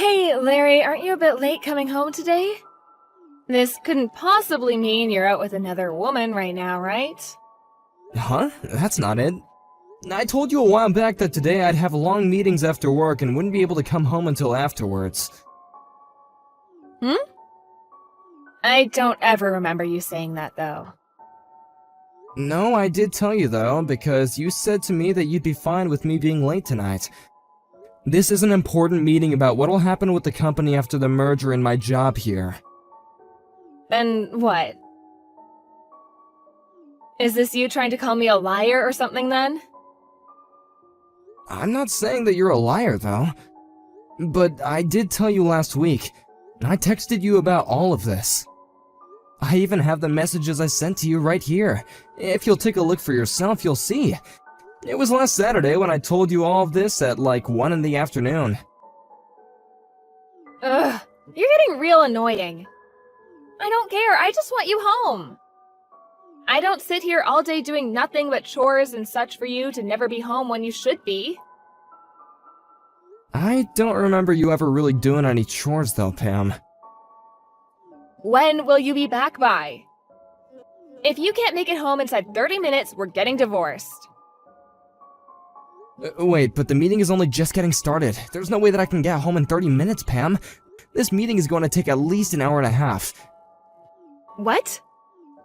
Hey, Larry, aren't you a bit late coming home today? This couldn't possibly mean you're out with another woman right now, right? Huh? That's not it. I told you a while back that today I'd have long meetings after work and wouldn't be able to come home until afterwards. I don't ever remember you saying that, though. No, I did tell you though, because you said to me that you'd be fine with me being late tonight. This is an important meeting about what'll happen with the company after the merger and my job here. Then what? Is this you trying to call me a liar or something, then? I'm not saying that you're a liar, though. But I did tell you last week. I texted you about all of this. I even have the messages I sent to you right here. If you'll take a look for yourself, you'll see. It was last Saturday when I told you all of this at like 1 in the afternoon. Ugh, you're getting real annoying. I don't care, I just want you home. I don't sit here all day doing nothing but chores and such for you to never be home when you should be. I don't remember you ever really doing any chores though, Pam. When will you be back by? If you can't make it home inside 30 minutes, we're getting divorced. Wait, but the meeting is only just getting started. There's no way that I can get home in 30 minutes, Pam. This meeting is going to take at least an hour and a half. What?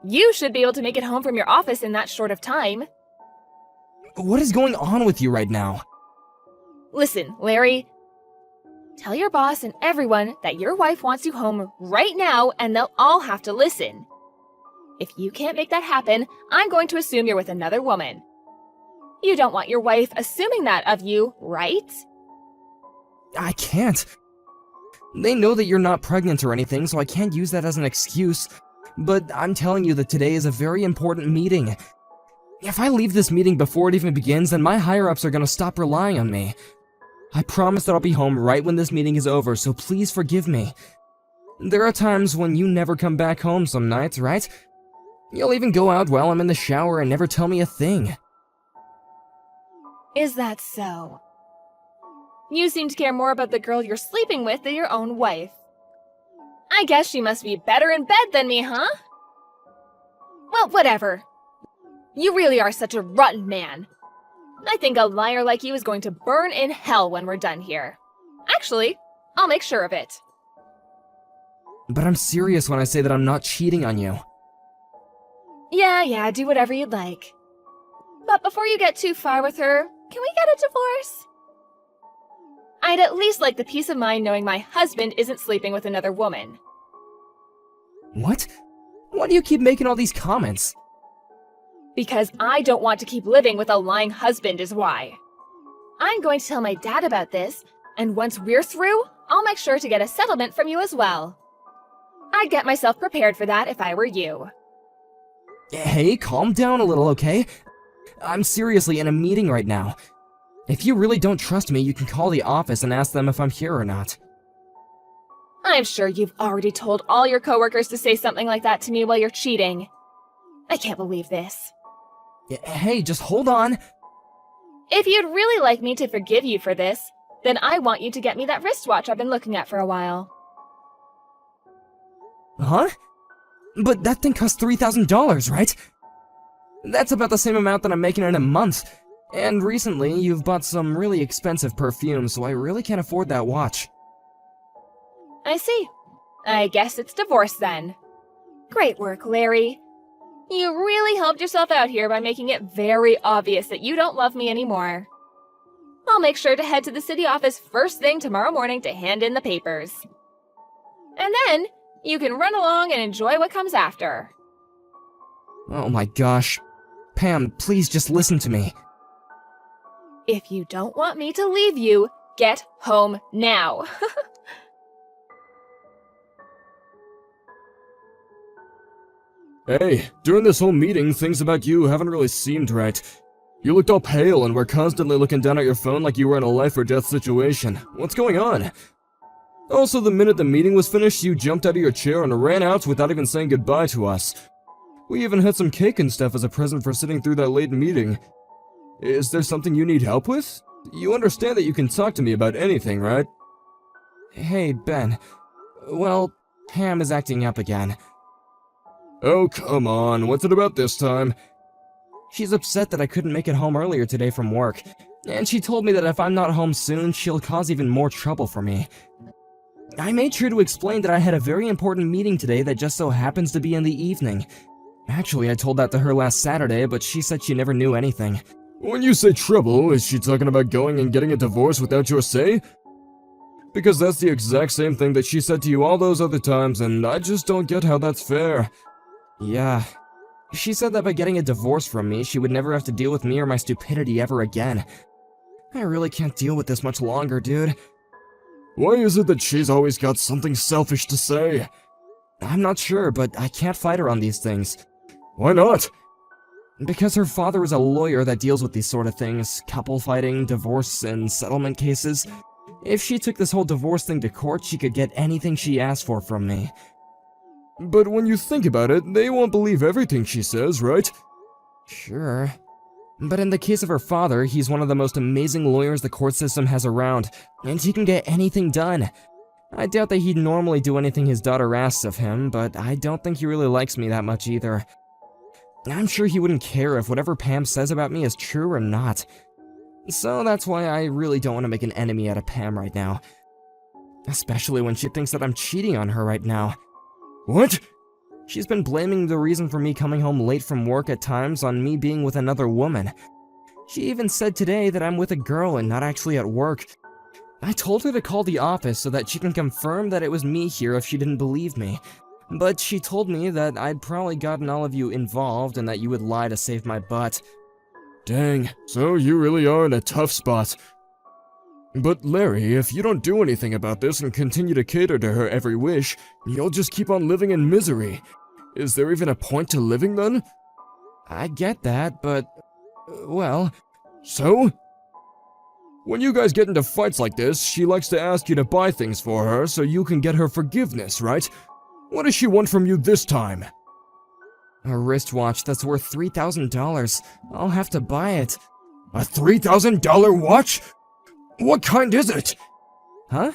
You should be able to make it home from your office in that short of time. What is going on with you right now? Listen, Larry. Tell your boss and everyone that your wife wants you home right now, and they'll all have to listen. If you can't make that happen, I'm going to assume you're with another woman. You don't want your wife assuming that of you, right? I can't. They know that you're not pregnant or anything, so I can't use that as an excuse. But I'm telling you that today is a very important meeting. If I leave this meeting before it even begins, then my higher-ups are gonna stop relying on me. I promise that I'll be home right when this meeting is over, so please forgive me. There are times when you never come back home some nights, right? You'll even go out while I'm in the shower and never tell me a thing. Is that so? You seem to care more about the girl you're sleeping with than your own wife. I guess she must be better in bed than me, huh? Well, whatever. You really are such a rotten man. I think a liar like you is going to burn in hell when we're done here. Actually, I'll make sure of it. But I'm serious when I say that I'm not cheating on you. Yeah, do whatever you'd like. But before you get too far with her, can we get a divorce? I'd at least like the peace of mind knowing my husband isn't sleeping with another woman. What? Why do you keep making all these comments? Because I don't want to keep living with a lying husband is why. I'm going to tell my dad about this, and once we're through, I'll make sure to get a settlement from you as well. I'd get myself prepared for that if I were you. Hey, calm down a little, okay? I'm seriously in a meeting right now. If you really don't trust me, you can call the office and ask them if I'm here or not. I'm sure you've already told all your coworkers to say something like that to me while you're cheating. I can't believe this. Hey, just hold on. If you'd really like me to forgive you for this, then I want you to get me that wristwatch I've been looking at for a while. Huh? But that thing costs $3,000, right? That's about the same amount that I'm making in a month. And recently, you've bought some really expensive perfume, so I really can't afford that watch. I see. I guess it's divorce then. Great work, Larry. You really helped yourself out here by making it very obvious that you don't love me anymore. I'll make sure to head to the city office first thing tomorrow morning to hand in the papers. And then, you can run along and enjoy what comes after. Oh my gosh. Pam, please just listen to me. If you don't want me to leave you, get home now. Hey, during this whole meeting, things about you haven't really seemed right. You looked all pale and were constantly looking down at your phone like you were in a life or death situation. What's going on? Also, the minute the meeting was finished, you jumped out of your chair and ran out without even saying goodbye to us. We even had some cake and stuff as a present for sitting through that late meeting. Is there something you need help with? You understand that you can talk to me about anything, right? Hey, Ben. Well, Pam is acting up again. Oh, come on, what's it about this time? She's upset that I couldn't make it home earlier today from work, and she told me that if I'm not home soon, she'll cause even more trouble for me. I made sure to explain that I had a very important meeting today that just so happens to be in the evening. Actually, I told that to her last Saturday, but she said she never knew anything. When you say trouble, is she talking about going and getting a divorce without your say? Because that's the exact same thing that she said to you all those other times, and I just don't get how that's fair. Yeah. She said that by getting a divorce from me, she would never have to deal with me or my stupidity ever again. I really can't deal with this much longer, dude. Why is it that she's always got something selfish to say? I'm not sure, but I can't fight her on these things. Why not? Because her father is a lawyer that deals with these sort of things, couple fighting, divorce, and settlement cases. If she took this whole divorce thing to court, she could get anything she asked for from me. But when you think about it, they won't believe everything she says, right? Sure. But in the case of her father, he's one of the most amazing lawyers the court system has around, and he can get anything done. I doubt that he'd normally do anything his daughter asks of him, but I don't think he really likes me that much either. I'm sure he wouldn't care if whatever Pam says about me is true or not. So that's why I really don't want to make an enemy out of Pam right now. Especially when she thinks that I'm cheating on her right now. What? She's been blaming the reason for me coming home late from work at times on me being with another woman. She even said today that I'm with a girl and not actually at work. I told her to call the office so that she can confirm that it was me here if she didn't believe me. But she told me that I'd probably gotten all of you involved and that you would lie to save my butt. Dang, so you really are in a tough spot. But Larry, if you don't do anything about this and continue to cater to her every wish, you'll just keep on living in misery. Is there even a point to living then? I get that, but... well... So? When you guys get into fights like this, she likes to ask you to buy things for her so you can get her forgiveness, right? What does she want from you this time? A wristwatch that's worth $3,000. I'll have to buy it. A $3,000 watch? What kind is it? Huh?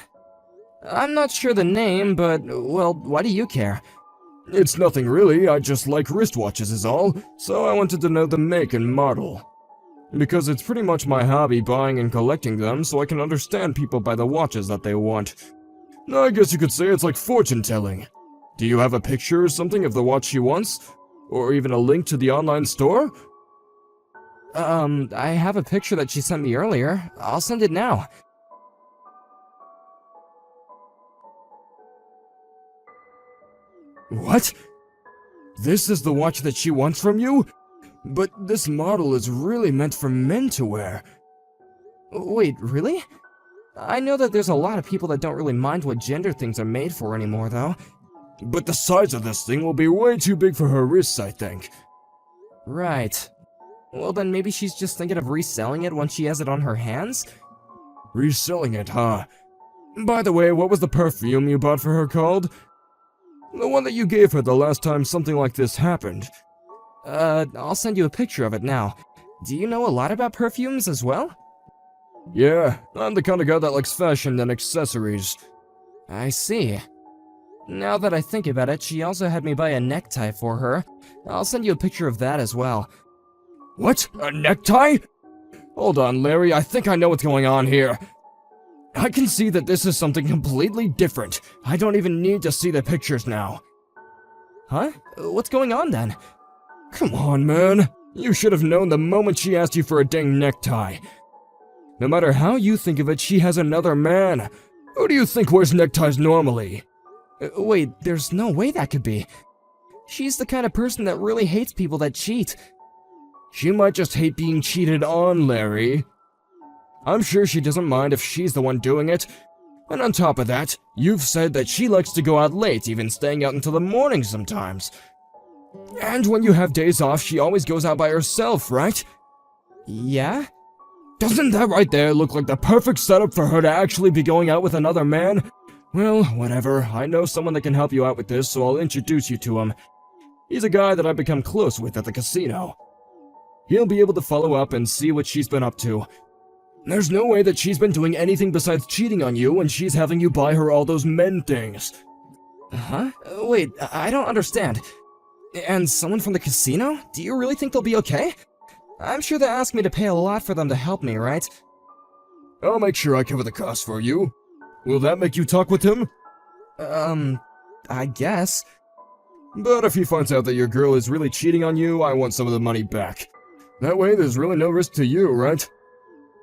I'm not sure the name, but, well, why do you care? It's nothing really, I just like wristwatches is all, so I wanted to know the make and model. Because it's pretty much my hobby buying and collecting them, so I can understand people by the watches that they want. I guess you could say it's like fortune telling. Do you have a picture or something of the watch she wants? Or even a link to the online store? I have a picture that she sent me earlier. I'll send it now. What? This is the watch that she wants from you? But this model is really meant for men to wear. Wait, really? I know that there's a lot of people that don't really mind what gender things are made for anymore, though. But the size of this thing will be way too big for her wrists, I think. Right. Well, then maybe she's just thinking of reselling it once she has it on her hands? Reselling it, huh? By the way, what was the perfume you bought for her called? The one that you gave her the last time something like this happened. I'll send you a picture of it now. Do you know a lot about perfumes as well? Yeah, I'm the kind of guy that likes fashion and accessories. I see. Now that I think about it, she also had me buy a necktie for her. I'll send you a picture of that as well. What? A necktie? Hold on, Larry, I think I know what's going on here. I can see that this is something completely different. I don't even need to see the pictures now. Huh? What's going on then? Come on, man. You should have known the moment she asked you for a dang necktie. No matter how you think of it, she has another man. Who do you think wears neckties normally? Wait, there's no way that could be. She's the kind of person that really hates people that cheat. She might just hate being cheated on, Larry. I'm sure she doesn't mind if she's the one doing it. And on top of that, you've said that she likes to go out late, even staying out until the morning sometimes. And when you have days off, she always goes out by herself, right? Yeah? Doesn't that right there look like the perfect setup for her to actually be going out with another man? Well, whatever. I know someone that can help you out with this, so I'll introduce you to him. He's a guy that I've become close with at the casino. He'll be able to follow up and see what she's been up to. There's no way that she's been doing anything besides cheating on you when she's having you buy her all those men things. Huh? Wait, I don't understand. And someone from the casino? Do you really think they'll be okay? I'm sure they asked me to pay a lot for them to help me, right? I'll make sure I cover the cost for you. Will that make you talk with him? I guess. But if he finds out that your girl is really cheating on you, I want some of the money back. That way there's really no risk to you, right?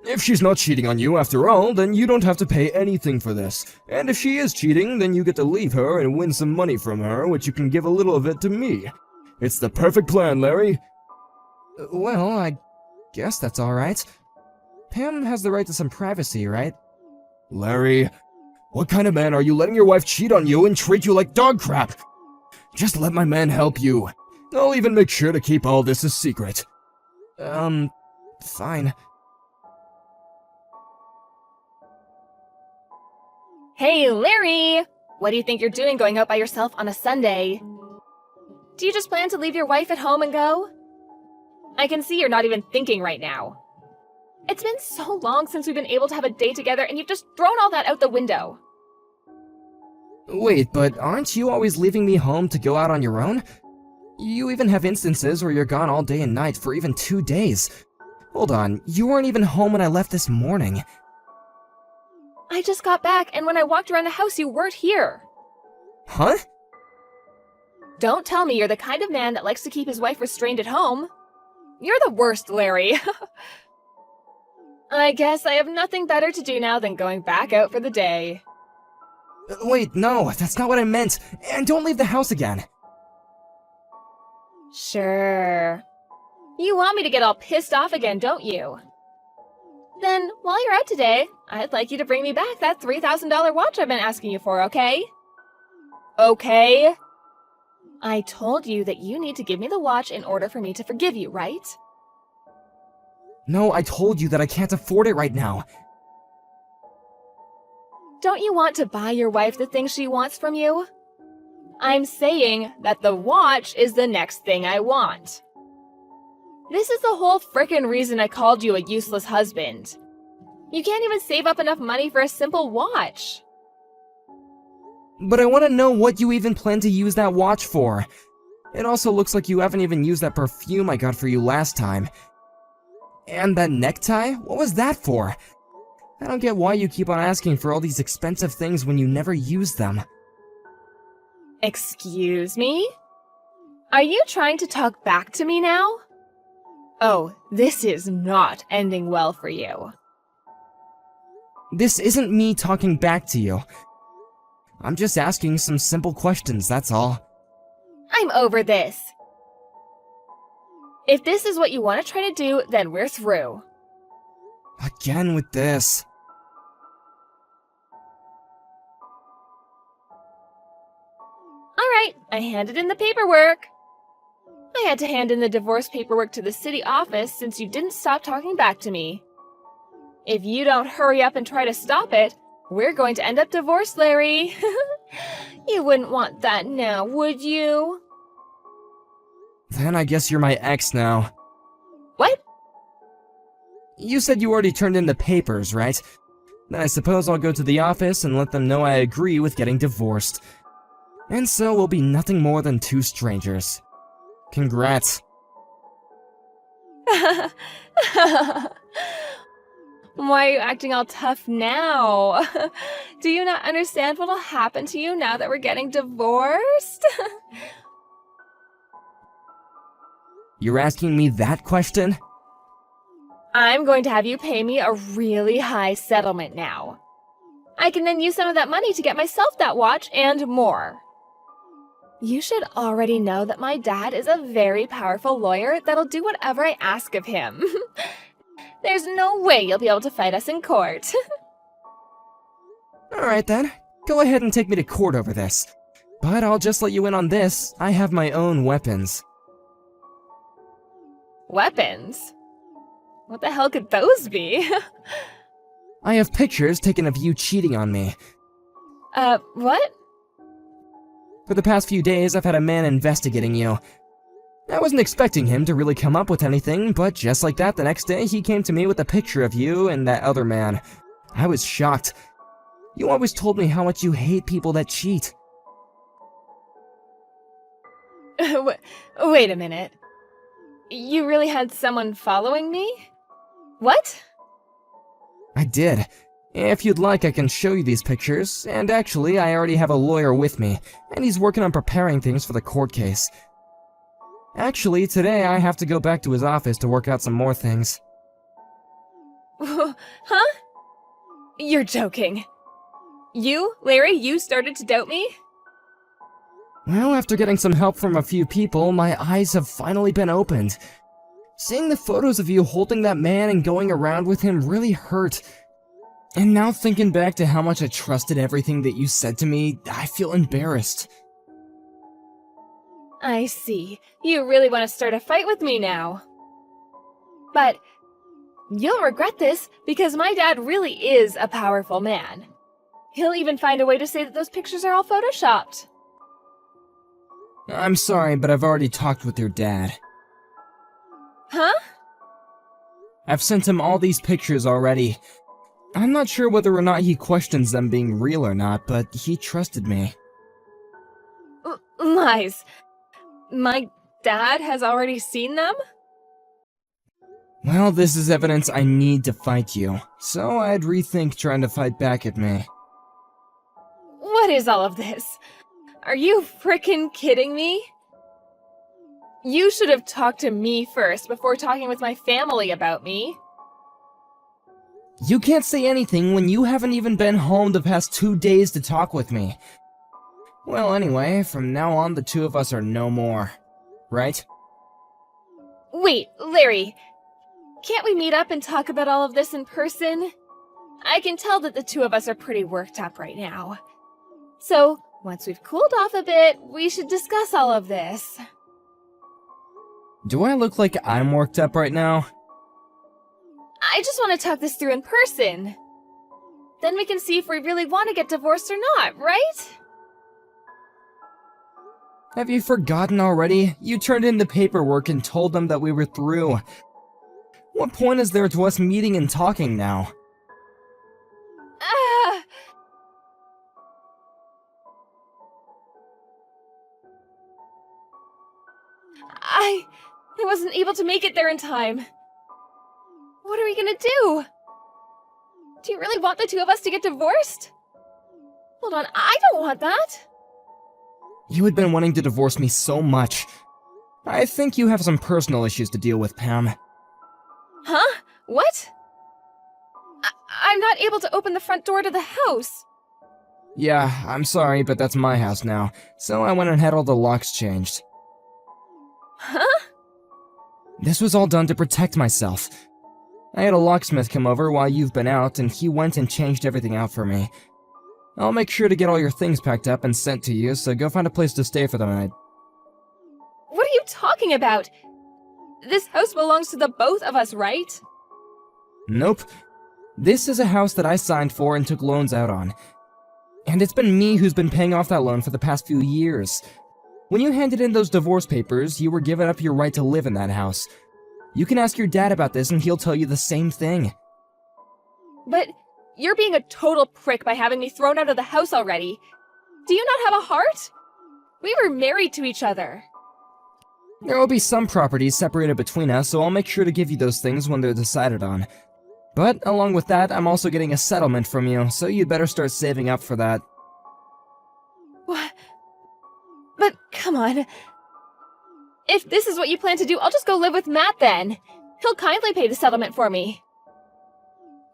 If she's not cheating on you after all, then you don't have to pay anything for this. And if she is cheating, then you get to leave her and win some money from her, which you can give a little of it to me. It's the perfect plan, Larry. Well, I guess that's alright. Pam has the right to some privacy, right? Larry, what kind of man are you letting your wife cheat on you and treat you like dog crap? Just let my man help you. I'll even make sure to keep all this a secret. Fine. Hey, Larry! What do you think you're doing going out by yourself on a Sunday? Do you just plan to leave your wife at home and go? I can see you're not even thinking right now. It's been so long since we've been able to have a day together and you've just thrown all that out the window. Wait, but aren't you always leaving me home to go out on your own? You even have instances where you're gone all day and night for even 2 days. Hold on, you weren't even home when I left this morning. I just got back, and when I walked around the house, you weren't here. Huh? Don't tell me you're the kind of man that likes to keep his wife restrained at home. You're the worst, Larry. I guess I have nothing better to do now than going back out for the day. Wait, no, that's not what I meant. And don't leave the house again. Sure. You want me to get all pissed off again, don't you? Then, while you're out today, I'd like you to bring me back that $3,000 watch I've been asking you for, okay? Okay? I told you that you need to give me the watch in order for me to forgive you, right? No, I told you that I can't afford it right now. Don't you want to buy your wife the things she wants from you? I'm saying that the watch is the next thing I want. This is the whole frickin' reason I called you a useless husband. You can't even save up enough money for a simple watch. But I want to know what you even plan to use that watch for. It also looks like you haven't even used that perfume I got for you last time. And that necktie? What was that for? I don't get why you keep on asking for all these expensive things when you never use them. Excuse me? Are you trying to talk back to me now? Oh, this is not ending well for you. This isn't me talking back to you. I'm just asking some simple questions, that's all. I'm over this. If this is what you want to try to do, then we're through. Again with this. Alright, I handed in the paperwork. I had to hand in the divorce paperwork to the city office since you didn't stop talking back to me. If you don't hurry up and try to stop it, we're going to end up divorced, Larry. You wouldn't want that now, would you? Then I guess you're my ex now. What? You said you already turned in the papers, right? Then I suppose I'll go to the office and let them know I agree with getting divorced. And so we'll be nothing more than two strangers. Congrats. Why are you acting all tough now? Do you not understand what'll happen to you now that we're getting divorced? You're asking me that question? I'm going to have you pay me a really high settlement now. I can then use some of that money to get myself that watch and more. You should already know that my dad is a very powerful lawyer that'll do whatever I ask of him. There's no way you'll be able to fight us in court. Alright then, go ahead and take me to court over this. But I'll just let you in on this, I have my own weapons. Weapons? What the hell could those be? I have pictures taken of you cheating on me. What? For the past few days, I've had a man investigating you. I wasn't expecting him to really come up with anything, but just like that, the next day he came to me with a picture of you and that other man. I was shocked. You always told me how much you hate people that cheat. Wait a minute. You really had someone following me? What? I did. If you'd like, I can show you these pictures, and actually, I already have a lawyer with me, and he's working on preparing things for the court case. Actually, today I have to go back to his office to work out some more things. Huh? You're joking. Larry, you started to doubt me? Well, after getting some help from a few people, my eyes have finally been opened. Seeing the photos of you holding that man and going around with him really hurt. And now thinking back to how much I trusted everything that you said to me, I feel embarrassed. I see. You really want to start a fight with me now. But you'll regret this because my dad really is a powerful man. He'll even find a way to say that those pictures are all photoshopped. I'm sorry, but I've already talked with your dad. Huh? I've sent him all these pictures already. I'm not sure whether or not he questions them being real or not, but he trusted me. Lies. My dad has already seen them? Well, this is evidence I need to fight you, so I'd rethink trying to fight back at me. What is all of this? Are you frickin' kidding me? You should have talked to me first before talking with my family about me. You can't say anything when you haven't even been home the past 2 days to talk with me. Well, anyway, from now on the two of us are no more. Right? Wait, Larry. Can't we meet up and talk about all of this in person? I can tell that the two of us are pretty worked up right now. So, once we've cooled off a bit, we should discuss all of this. Do I look like I'm worked up right now? I just want to talk this through in person. Then we can see if we really want to get divorced or not, right? Have you forgotten already? You turned in the paperwork and told them that we were through. What point is there to us meeting and talking now? I wasn't able to make it there in time. What are we gonna do? Do you really want the two of us to get divorced? Hold on, I don't want that. You had been wanting to divorce me so much. I think you have some personal issues to deal with, Pam. Huh? What? I'm not able to open the front door to the house. Yeah, I'm sorry, but that's my house now, so I went and had all the locks changed. Huh? This was all done to protect myself. I had a locksmith come over while you've been out, and he went and changed everything out for me. I'll make sure to get all your things packed up and sent to you, so go find a place to stay for the night. What are you talking about? This house belongs to the both of us, right? Nope. This is a house that I signed for and took loans out on. And it's been me who's been paying off that loan for the past few years. When you handed in those divorce papers, you were giving up your right to live in that house. You can ask your dad about this and he'll tell you the same thing. But you're being a total prick by having me thrown out of the house already. Do you not have a heart? We were married to each other. There will be some properties separated between us, so I'll make sure to give you those things when they're decided on. But along with that, I'm also getting a settlement from you, so you'd better start saving up for that. What? But come on. If this is what you plan to do, I'll just go live with Matt then. He'll kindly pay the settlement for me.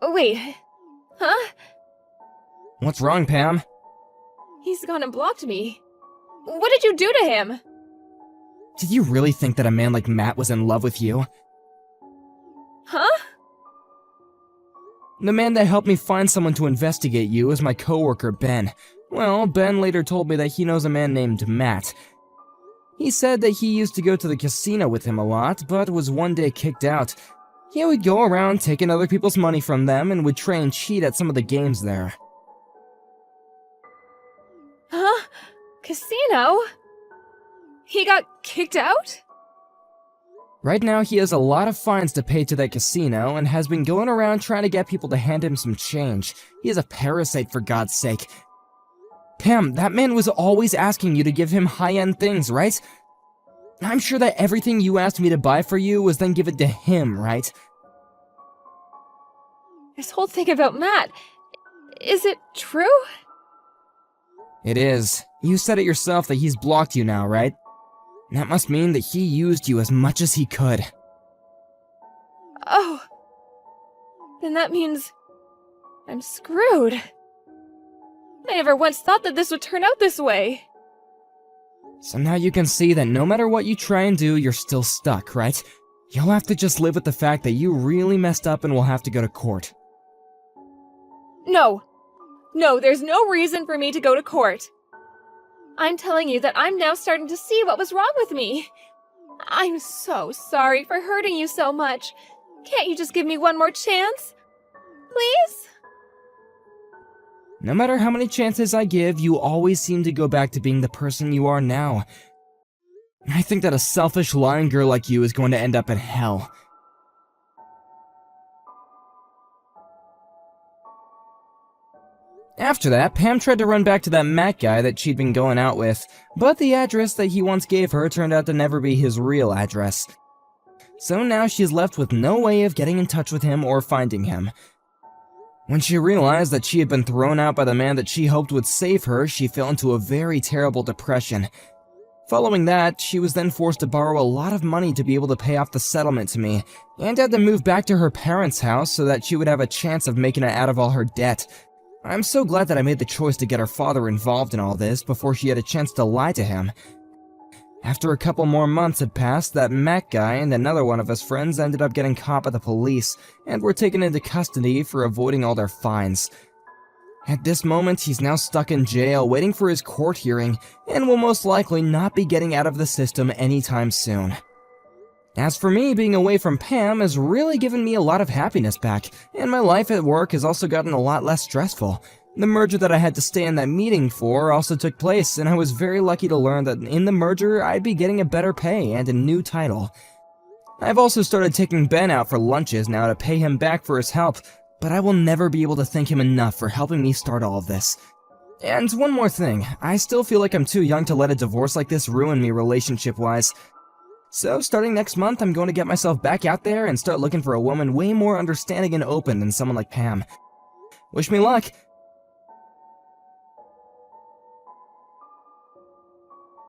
Wait. Huh? What's wrong, Pam? He's gone and blocked me. What did you do to him? Did you really think that a man like Matt was in love with you? Huh? The man that helped me find someone to investigate you is my coworker, Ben. Well, Ben later told me that he knows a man named Matt. He said that he used to go to the casino with him a lot, but was one day kicked out. He would go around taking other people's money from them and would try and cheat at some of the games there. Huh? Casino? He got kicked out? Right now, he has a lot of fines to pay to that casino and has been going around trying to get people to hand him some change. He is a parasite, for God's sake. Pam, that man was always asking you to give him high-end things, right? I'm sure that everything you asked me to buy for you was then given to him, right? This whole thing about Matt, is it true? It is. You said it yourself that he's blocked you now, right? That must mean that he used you as much as he could. Oh. Then that means I'm screwed. I never once thought that this would turn out this way. So now you can see that no matter what you try and do, you're still stuck, right? You'll have to just live with the fact that you really messed up and will have to go to court. No. No, there's no reason for me to go to court. I'm telling you that I'm now starting to see what was wrong with me. I'm so sorry for hurting you so much. Can't you just give me one more chance? Please? No matter how many chances I give, you always seem to go back to being the person you are now. I think that a selfish, lying girl like you is going to end up in hell. After that, Pam tried to run back to that Matt guy that she'd been going out with, but the address that he once gave her turned out to never be his real address. So now she's left with no way of getting in touch with him or finding him. When she realized that she had been thrown out by the man that she hoped would save her, she fell into a very terrible depression. Following that, she was then forced to borrow a lot of money to be able to pay off the settlement to me, and had to move back to her parents' house so that she would have a chance of making it out of all her debt. I'm so glad that I made the choice to get her father involved in all this before she had a chance to lie to him. After a couple more months had passed, that Matt guy and another one of his friends ended up getting caught by the police and were taken into custody for avoiding all their fines. At this moment, he's now stuck in jail waiting for his court hearing and will most likely not be getting out of the system anytime soon. As for me, being away from Pam has really given me a lot of happiness back, and my life at work has also gotten a lot less stressful. The merger that I had to stay in that meeting for also took place, and I was very lucky to learn that in the merger I'd be getting a better pay and a new title. I've also started taking Ben out for lunches now to pay him back for his help, but I will never be able to thank him enough for helping me start all of this. And one more thing, I still feel like I'm too young to let a divorce like this ruin me relationship-wise. So starting next month, I'm going to get myself back out there and start looking for a woman way more understanding and open than someone like Pam. Wish me luck!